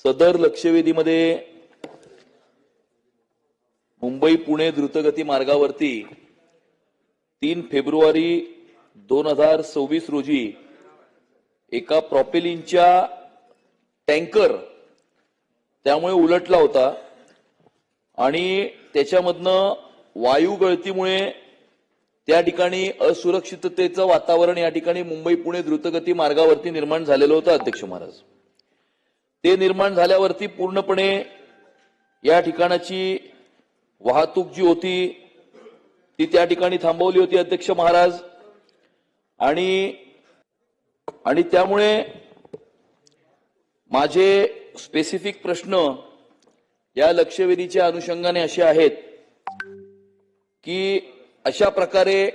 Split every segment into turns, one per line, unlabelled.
सदर लक्षवेधीमध्ये मुंबई पुणे द्रुतगती मार्गावरती 3 फेब्रुवारी 2026 रोजी एका प्रॉपेलिनच्या टँकर त्यामुळे उलटला होता आणि त्याच्यामधनं वायू गळतीमुळे त्या ठिकाणी असुरक्षिततेचं वातावरण या ठिकाणी मुंबई पुणे द्रुतगती मार्गावरती निर्माण झालेलं होतं अध्यक्ष महाराज। ते निर्माण झाल्यावरती पूर्णपणे या ठिकाणाची वाहतूक जी होती ती त्या ठिकाणी थांबवली होती अध्यक्ष महाराज। आणि त्यामुळे माझे स्पेसिफिक प्रश्न या लक्षवेधीच्या अनुषंगाने असे आहेत की अशा प्रकारे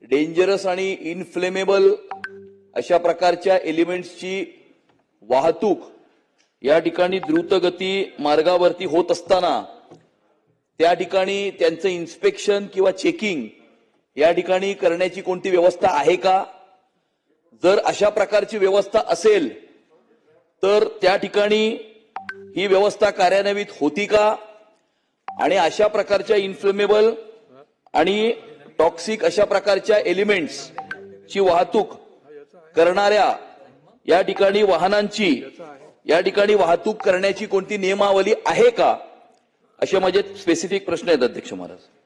डेंजरस आणि इनफ्लेमेबल अशा प्रकारच्या एलिमेंट्सची वाहतूक या ठिकाणी द्रुतगती मार्गावरती होत असताना त्या ठिकाणी त्यांचं इन्स्पेक्शन किंवा चेकिंग या ठिकाणी करण्याची कोणती व्यवस्था आहे का? जर अशा प्रकारची व्यवस्था असेल तर त्या ठिकाणी ही व्यवस्था कार्यान्वित होती का? आणि अशा प्रकारच्या इन्फ्लेमेबल आणि टॉक्सिक अशा प्रकारच्या एलिमेंट्स ची वाहतूक करणाऱ्या या ठिकाणी वाहनांची या ठिकाणी वाहतूक करण्याची कोणती नियमावली आहे का? असे माझे स्पेसिफिक प्रश्न आहेत अध्यक्ष महाराज।